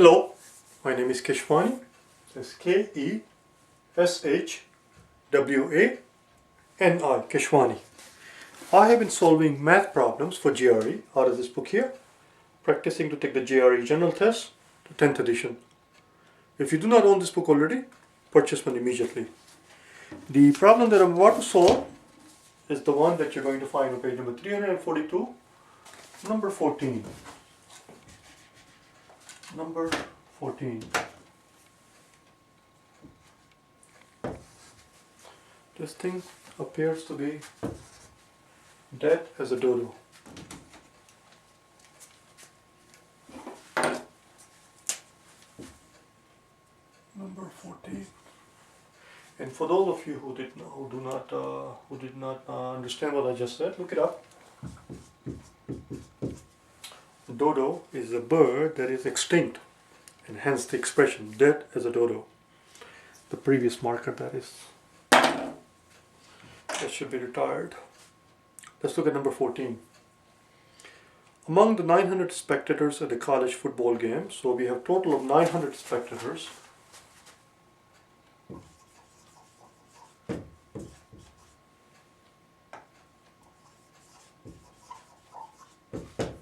Hello, my name is Keshwani. That's Keshwani, Keshwani. I have been solving math problems for GRE out of this book here, practicing to take the GRE general test, the 10th edition. If you do not own this book already, purchase one immediately. The problem that I'm about to solve is the one that you're going to find on page number 342, number 14. Number 14. This thing appears to be dead as a dodo. Number 14. And for those of you who did not understand what I just said, look it up. Dodo is a bird that is extinct, and hence the expression dead as a dodo. The previous marker that should be retired. Let's look at number 14. Among the 900 spectators at the college football game, so we have total of 900 spectators.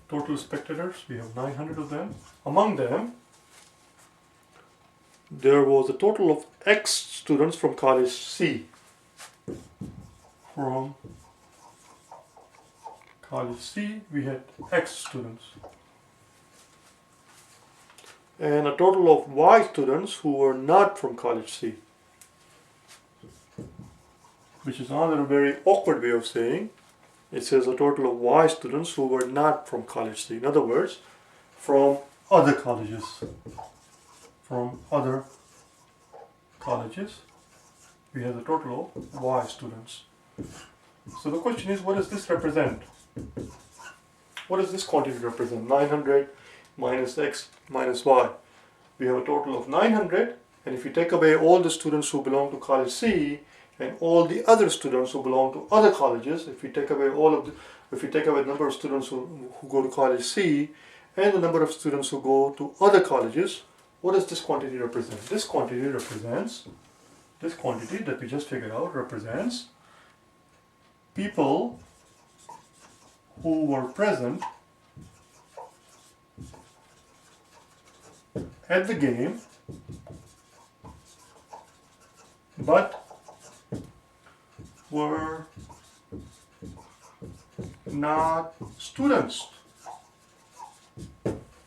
Total spectators, we have 900 of them. Among them, there was a total of X students from college C. From college C, we had X students. And a total of Y students who were not from college C. Which is another very awkward way of saying it says a total of Y students who were not from college C. In other words, from other colleges. From other colleges, we have a total of Y students. So the question is, what does this represent? What does this quantity represent? 900 minus X minus Y. We have a total of 900, and if you take away all the students who belong to college C, and all the other students who belong to other colleges, if we take away the number of students who go to college C and the number of students who go to other colleges, what does this quantity represent? This quantity that we just figured out represents people who were present at the game but were not students.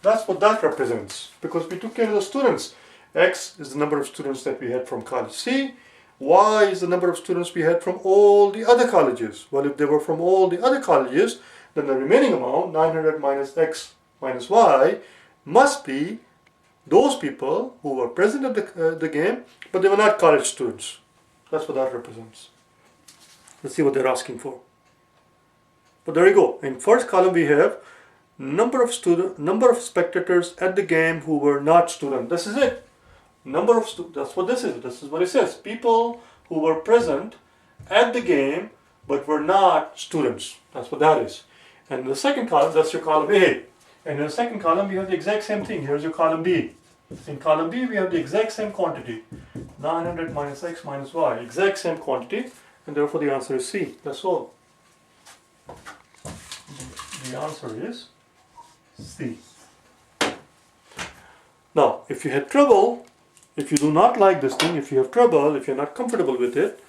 That's what that represents, because we took care of the students. X is the number of students that we had from college C. Y is the number of students we had from all the other colleges. Well, if they were from all the other colleges, then the remaining amount, 900 minus X minus Y, must be those people who were present at the game, but they were not college students. That's what that represents. Let's see what they're asking for. But there you go. In first column we have number of spectators at the game who were not students. This is it. Number of students. That's what this is. This is what it says. People who were present at the game but were not students. That's what that is. And in the second column, that's your column A. And in the second column, we have the exact same thing. Here's your column B. In column B, we have the exact same quantity. 900 minus X minus Y. Exact same quantity. And therefore the answer is C. That's all. The answer is C. Now, if you had trouble, if you do not like this thing, if you have trouble, if you're not comfortable with it,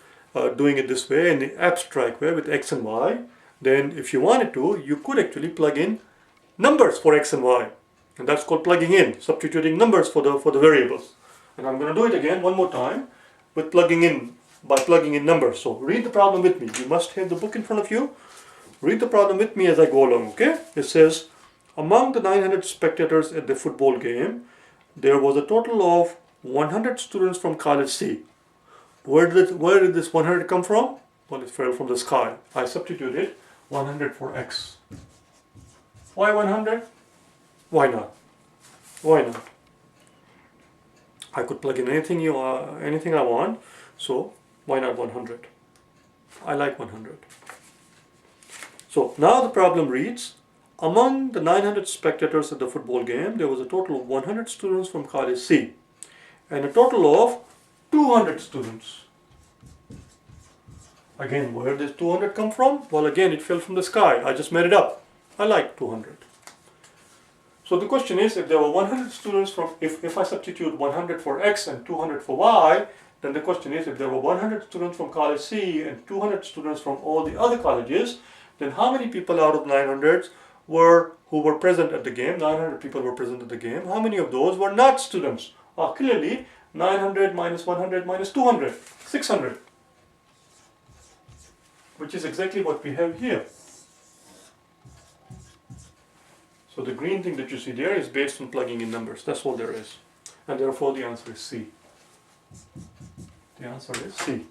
doing it this way, in the abstract way with X and Y, then if you wanted to, you could actually plug in numbers for X and Y. And that's called plugging in, substituting numbers for the variables. And I'm going to do it again one more time with by plugging in numbers. So read the problem with me. You must have the book in front of you. Read the problem with me as I go along, okay? It says, among the 900 spectators at the football game, there was a total of 100 students from college C. Where did this 100 come from? Well, it fell from the sky. I substituted 100 for X. Why 100? Why not? Why not? I could plug in anything I want, so why not 100? I like 100. So now the problem reads, Among the 900 spectators at the football game, there was a total of 100 students from college C and a total of 200 students. Again, where did 200 come from? Well, again, it fell from the sky. I just made it up. I like 200. So the question is, if there were 100 students from, if I substitute 100 for X and 200 for Y, then the question is, if there were 100 students from college C and 200 students from all the other colleges, then how many people out of 900 who were present at the game? 900 people were present at the game. How many of those were not students? Clearly, 900 minus 100 minus 200, 600. Which is exactly what we have here. So the green thing that you see there is based on plugging in numbers. That's all there is. And therefore the answer is C. The answer is C.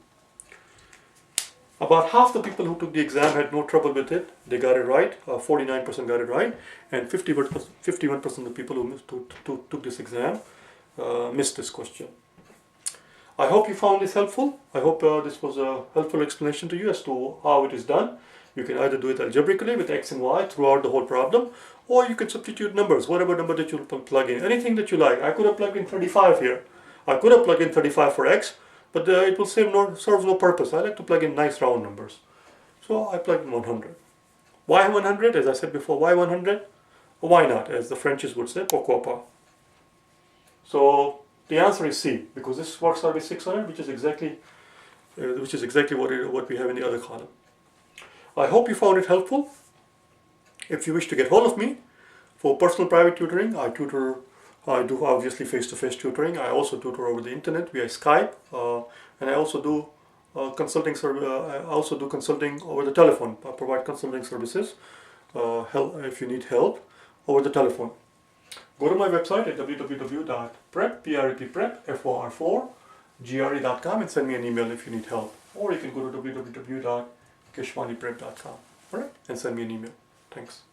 About half the people who took the exam had no trouble with it. They got it right. 49% got it right. And 51% of the people who took this exam missed this question. I hope you found this helpful. I hope this was a helpful explanation to you as to how it is done. You can either do it algebraically with X and Y throughout the whole problem, or you can substitute numbers, whatever number that you plug in, anything that you like. I could have plugged in 35 here. I could have plugged in 35 for X, but it will serve no purpose. I like to plug in nice round numbers. So I plugged in 100. Why 100? As I said before, why 100? Why not? As the Frenchies would say, pourquoi pas? So the answer is C, because this works out with 600, which is exactly what we have in the other column. I hope you found it helpful. If you wish to get hold of me for personal private tutoring, I do obviously face-to-face tutoring. I also tutor over the internet via Skype, and I also do consulting over the telephone. I provide consulting services, help if you need help over the telephone. Go to my website at www.prep.gre.com and send me an email if you need help. Or you can go to www.KeshwaniPrep.com, alright, and send me an email. Thanks.